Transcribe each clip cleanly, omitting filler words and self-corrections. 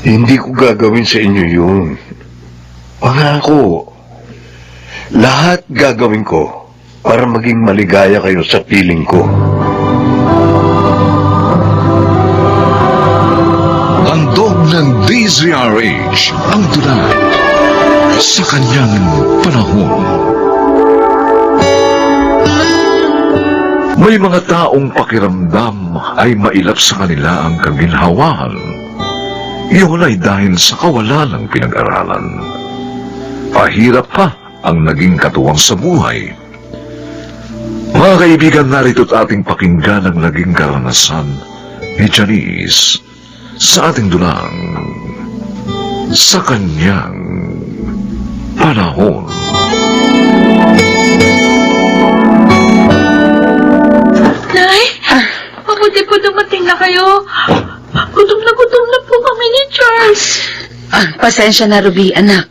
Hindi ko gagawin sa inyo yun. Pangako. Lahat gagawin ko para maging maligaya kayo sa piling ko. Handog ng DZRH ang tulad sa kanyang panahon. May mga taong pakiramdam ay mailap sa kanila ang kaginhawaan. Iyon ay dahil sa kawalan ng pinag-aralan. Pahirap pa ang naging katuwang sa buhay. Mga kaibigan, narito't ating pakinggan ang naging karanasan ni Janice sa ating dulang sa kanyang panahon. Nay, mabuti po dumating na kayo. Gutom na po kami ni Charles. Pasensya na, Ruby, anak.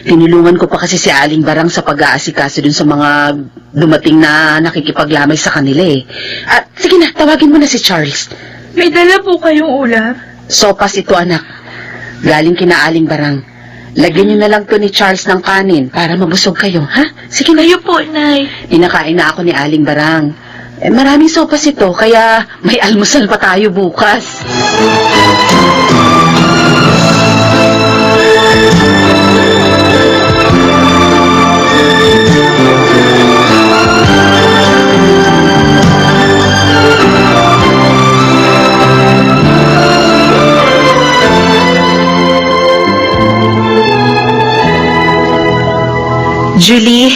Tinulungan ko pa kasi si Aling Barang sa pag-aasikaso dun sa mga dumating na nakikipaglamay sa kanila eh. At sige na, tawagin mo na si Charles. May dala po kayong ulam. Sopas ito, anak. Galing kina Aling Barang. Lagyan niyo na lang to ni Charles ng kanin para mabusog kayo, ha? Sige na. Kayo po, Nay. Inakain na ako ni Aling Barang. Maraming sopas ito, kaya may almusal pa tayo bukas. Julie,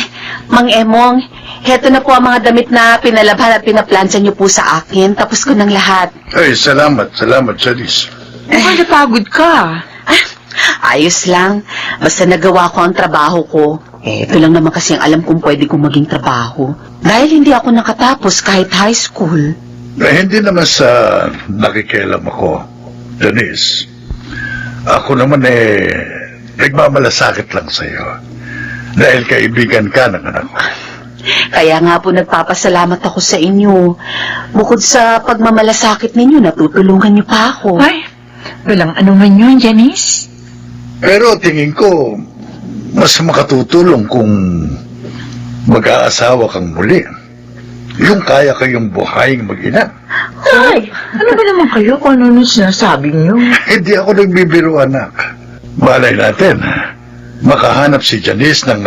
Mang Emong, heto na po ang mga damit na pinalabhan at pinaplansya niyo po sa akin. Tapos ko ng lahat. Ay, salamat, Janice. Napagod ka. Ayos lang. Basta nagawa ko ang trabaho ko. Ito lang naman kasi ang alam kong pwede kong maging trabaho. Dahil hindi ako nakatapos kahit high school. Hindi naman sa nakikialam ako, Janice. Ako naman nagmamalasakit lang sa'yo. Dahil kaibigan ka ng anak ko. Kaya nga po nagpapasalamat ako sa inyo. Bukod sa pagmamalasakit ninyo, natutulungan niyo pa ako. Ay, walang anuman yun, Janice. Pero tingin ko, mas makatutulong kung mag-aasawa kang muli. Yung kaya kayong buhayin mag-ina. Ay, ano ba naman kayo kung ano nung sinasabi niyo? Hindi ako nagbibiro, anak. Malay natin, makahanap si Janice ng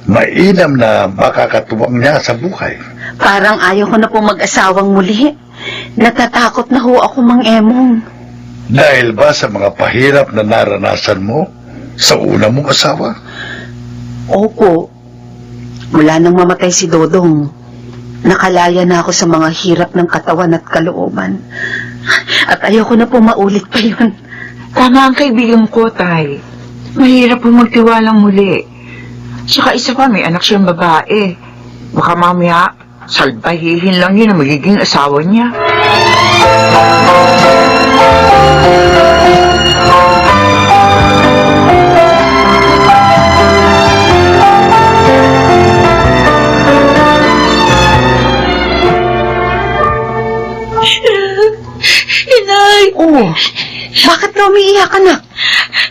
mainam na makakatuwang niya sa buhay. Parang ayaw ko na po mag-asawang muli. Natatakot na ho ako, Mang Emong. Dahil ba sa mga pahirap na naranasan mo sa una mong asawa? Opo. Mula nang mamatay si Dodong, nakalaya na ako sa mga hirap ng katawan at kalooban. At ayoko na po maulit pa yun. Tama ang kaibigan ko, Tay. Mahirap po magtiwalang muli. Saka isa pa, may anak siyang babae. Baka mamaya, salbahihin lang yun ang magiging asawa niya. Inay! Oh, bakit ka umiiyak, anak?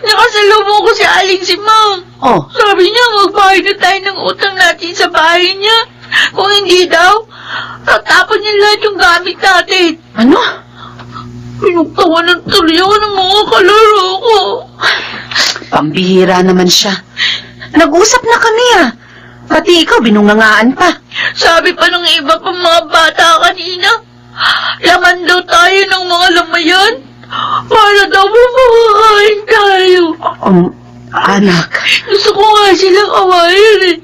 Nakasalubong ko si Aling si Mang. Oh, Sabi niya, magbayad na tayo ng utang natin sa bahay niya. Kung hindi daw, tatapon niya lahat yung gamit natin. ano? Pinagtawanan tuloy ako ng mga kalaro ko. Pambihira naman siya. Nag-usap na kami Pati ikaw, binungangaan pa. Sabi pa ng iba pang mga bata kanina, laman daw tayo ng mga lamayan para daw makakain tayo. Anak. Gusto ko nga silang awayin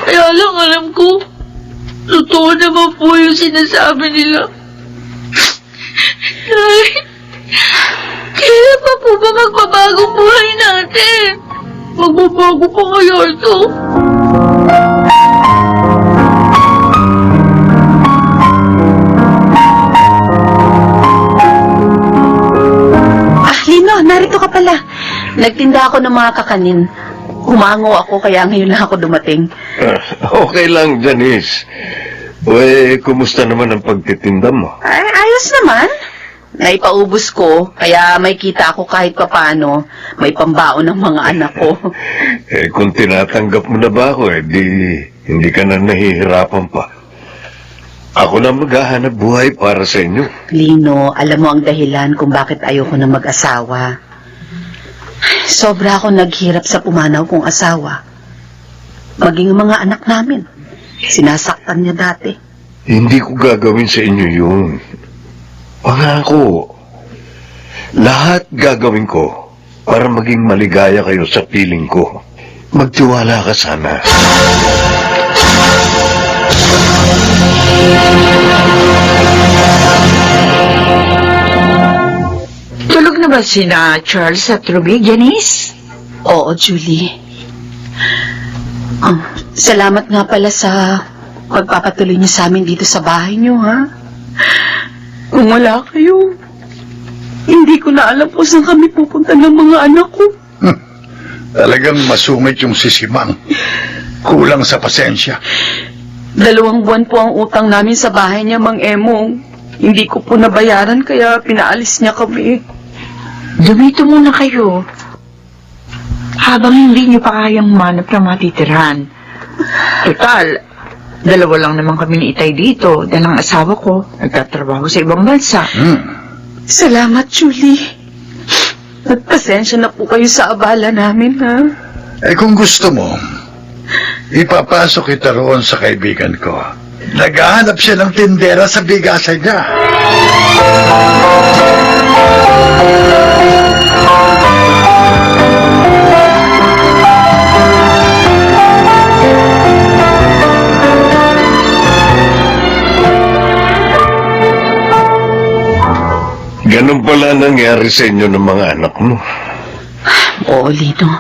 Kaya lang alam ko, totoo naman po yung sinasabi nila. Ay, kailan pa po ba magbabagong buhay natin? Magbabago pa kaya ito? Lino, narito ka pala. Nagtinda ako ng mga kakanin. Humango ako kaya ngayon lang ako dumating. Okay lang, Janice. Kumusta naman ang pagtitinda mo? Ay, ayos naman. Naipaubos ko, kaya may kita ako kahit papano. May pambaon ng mga anak ko. Kung tinatanggap mo na ba ako, di hindi ka na nahihirapan pa. Ako na maghahanap buhay para sa inyo. Lino, alam mo ang dahilan kung bakit ayoko na mag-asawa. Sobra ako naghirap sa pumanaw kong asawa. Maging mga anak namin. Sinasaktan niya dati. Hindi ko gagawin sa inyo yun. Pangako, lahat gagawin ko para maging maligaya kayo sa piling ko. Magtiwala ka sana. Tulog na ba sina Charles at Ruby, Janice? Oo, Julie. Salamat nga pala sa pagpapatuloy niyo sa amin dito sa bahay niyo, ha? Kung wala kayo, hindi ko na alam kung saan kami pupunta ng mga anak ko. Talagang masungit yung sisimang. Kulang sa pasensya. 2 buwan po ang utang namin sa bahay niya, Mang Emong. Hindi ko po nabayaran kaya pinaalis niya kami. Dumito muna kayo. Habang hindi niyo pa kayang manap ng matitirahan. Total, 2 lang naman kami ni Itay dito dahil ang asawa ko nagtatrabaho sa ibang bansa. Salamat, Julie. Nagpasensya na po kayo sa abala namin, ha? Kung gusto mo, ipapasok kita roon sa kaibigan ko. Naghahanap siya ng tindera sa bigasan niya. Ganun pala nangyari sa inyo ng mga anak mo. Oo, Lino.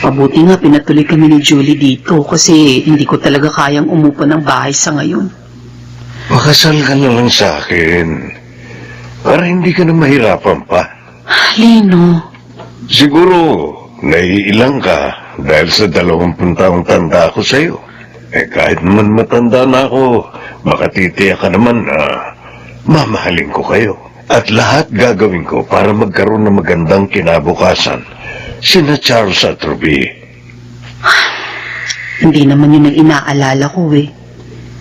Mabuti nga pinatuloy kami ni Julie dito kasi hindi ko talaga kayang umupo ng bahay sa ngayon. Pakasal ka na lang sa akin. Para hindi ka na mahirapan pa. Lino, Siguro, naiilang ka dahil sa 20 taong tanda ako sa'yo. Kahit naman matanda na ako, baka titiyak ka naman na mamahalin ko kayo. At lahat gagawin ko para magkaroon ng magandang kinabukasan. Sina Charles at Ruby. hindi naman yun ang inaalala ko eh.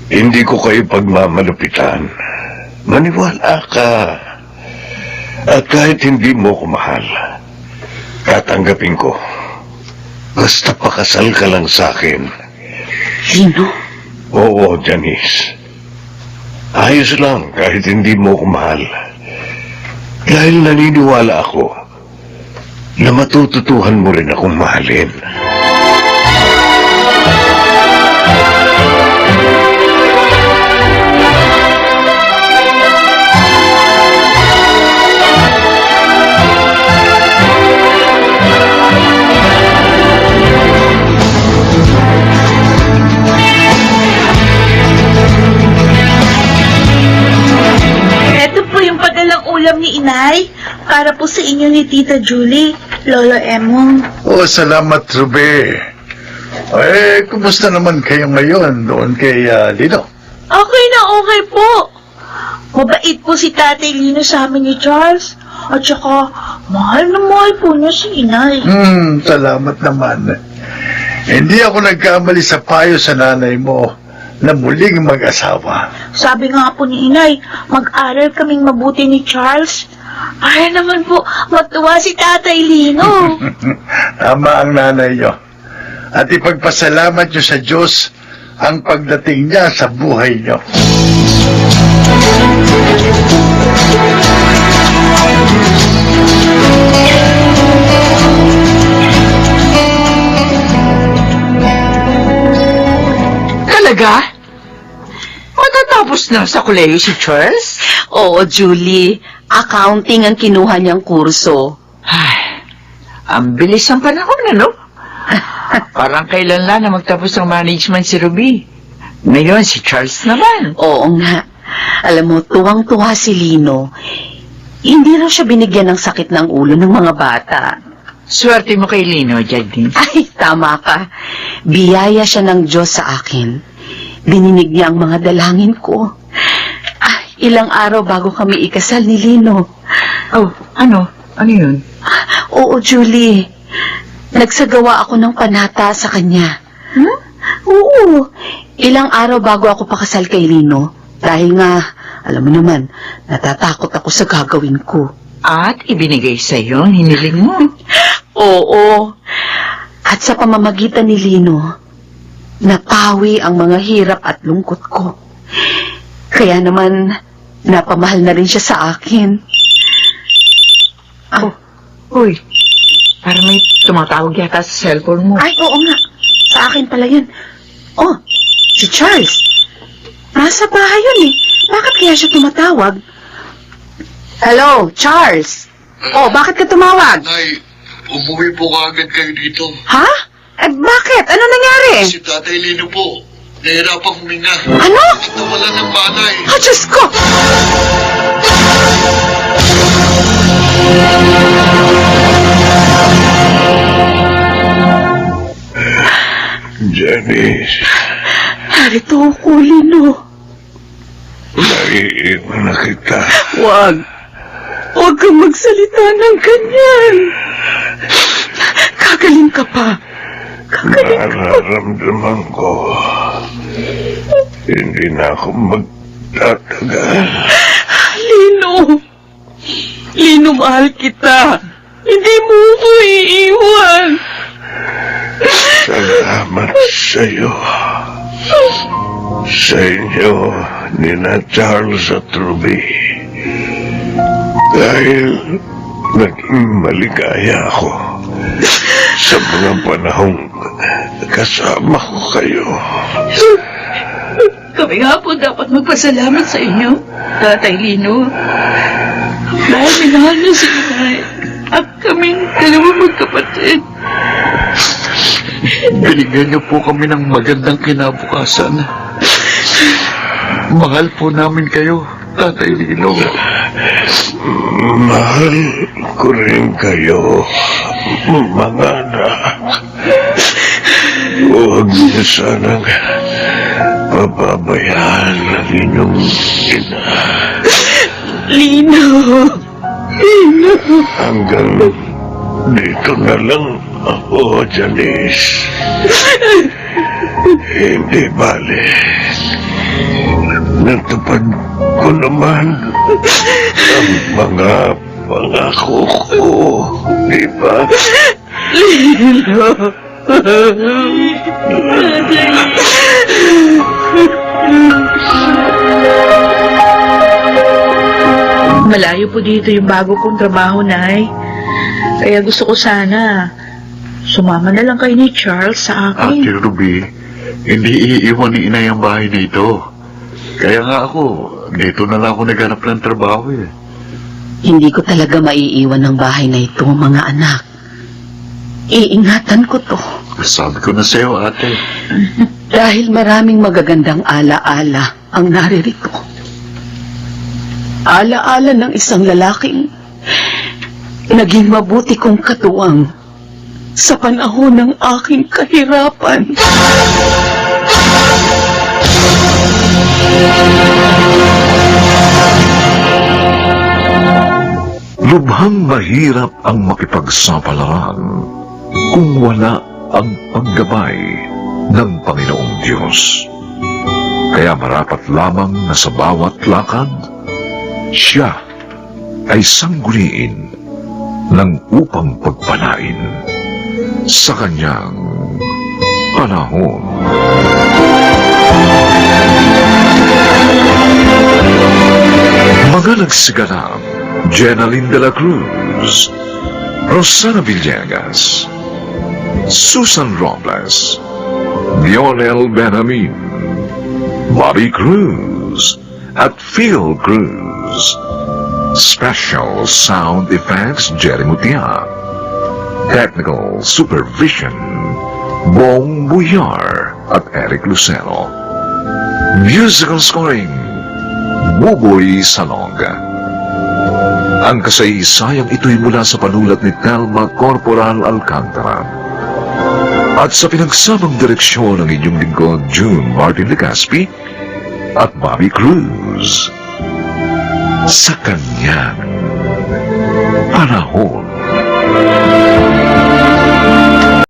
Hindi ko kayo pagmamalupitan. Maniwala ka. At kahit hindi mo ko mahal, tatanggapin ko. Basta pakasal ka lang sa akin. Lino, Oo, Janice. Ayos lang kahit hindi mo ko mahal. Dahil naniniwala ako na matututuhan mo rin akong mahalin. Ito po yung padalang ulam ni Inay para po sa inyo ni Tita Julie, Lolo Emong. Salamat, Ruby. Kumusta naman kayo ngayon doon kay Lino? Okay na okay po. Mabait po si Tatay Lino sa amin ni Charles. At saka, mahal na mahal po niya si Inay. Salamat naman. Hindi ako nagkamali sa payo sa nanay mo na muling mag-asawa. Sabi nga po ni Inay, mag-aral kaming mabuti ni Charles. Ay naman po, matuwa si Tatay Lino. Tama ang nanay niyo. At ipagpasalamat niyo sa Diyos ang pagdating niya sa buhay niyo. Talaga? Matatapos na sa koleyo si Charles? oo, Julie. Accounting ang kinuha niyang kurso. Ay, ang bilis ng panahon, ano? Parang kailan lang na magtapos ng management si Ruby. Ngayon, si Charles naman. Oo nga. Alam mo, tuwang-tuwa si Lino. Hindi raw siya binigyan ng sakit ng ulo ng mga bata. Swerte mo kay Lino, Jadine. Ay, tama ka. Biyaya siya ng Diyos sa akin. Dininig niya ang mga dalangin ko. ilang araw bago kami ikasal ni Lino. Oh, ano? Ano yun? Oo, Julie. Nagsagawa ako ng panata sa kanya. Hmm? Oo. Ilang araw bago ako pakasal kay Lino. Dahil nga, alam mo naman, natatakot ako sa gagawin ko. At ibinigay sa'yo ang hiniling mo. Oo. At sa pamamagitan ni Lino, napawi ang mga hirap at lungkot ko. Kaya naman, napamahal na rin siya sa akin. Oh, uy. Para may tumatawag yata sa cellphone mo. Ay, oo nga. Sa akin pala yan. Oh, si Charles. Nasa bahay yun eh. Bakit kaya siya tumatawag? Hello, Charles. Oh, bakit ka tumawag? Nay, umuwi po kaagad kayo dito. Ha? Eh, bakit? Ano nangyari? Si Tatay Lino po, nahirapang huminga. Ano? At nawala ng banay. Oh, Diyos ko! Janice, Narito ako, Lino. naiiwan na kita. Huwag. Huwag kang magsalita ng ganyan. Kagaling ka pa. Nararamdaman ko, hindi na ako magtatagal. Lino. Lino, mahal kita. Hindi mo ako iiwan. Salamat sa'yo. Sa inyo, ni na Charles at Ruby. Dahil naging maligaya ako sa mga panahong kasama ko kayo. Kami nga po dapat magpasalamat sa inyo, Tatay Lino. Dahil minahal niyo si Inay at kaming dalawang magkapatid. Binigyan niyo po kami ng magandang kinabukasan. Mahal po namin kayo, Tatay Lino. Mahal ko rin kayo, mga anak. Huwag niyo sanang pababayaan ang inyong ina. Lino. Lino. Hanggang dito na lang ako, Janice. Hindi bale. Natupad ko naman ang mga pangako ko, di ba? Lino. Malayo po dito yung bago kong trabaho, Nay. Kaya gusto ko sana sumama na lang kayo ni Charles sa akin. Ate Ruby, hindi iiwan ni Inay ang bahay na ito. Kaya nga ako, dito na lang ako naghanap ng trabaho eh. Hindi ko talaga maiiwan ng bahay na ito, mga anak. Iingatan ko to. Sabi ko na sa'yo, ate. Dahil maraming magagandang ala-ala ang naririto. Ala-ala ng isang lalaking naging mabuti kong katuwang sa panahon ng aking kahirapan. Lubhang mahirap ang makipagsapalaran kung wala ang paggabay ng Panginoong Diyos. Kaya marapat lamang na sa bawat lakad, siya ay sangguniin ng upang pagpalain sa kanyang panahon. Mga nagsiganap, Jenaline de la Cruz, Rosana Villegas, Susan Robles, Lionel Benjamin, Bobby Cruz, at Phil Cruz. Special Sound Effects, Jerry Mutia. Technical Supervision, Bong Buyar at Eric Lucero. Musical Scoring, Buboy Salonga. Ang kasaysayang ito'y mula sa panulat ni Telma Corporal Alcantara. At sa pinagsamang direksyon ng inyong lingkod, June Martin Legaspi at Bobby Cruz. sa kanyang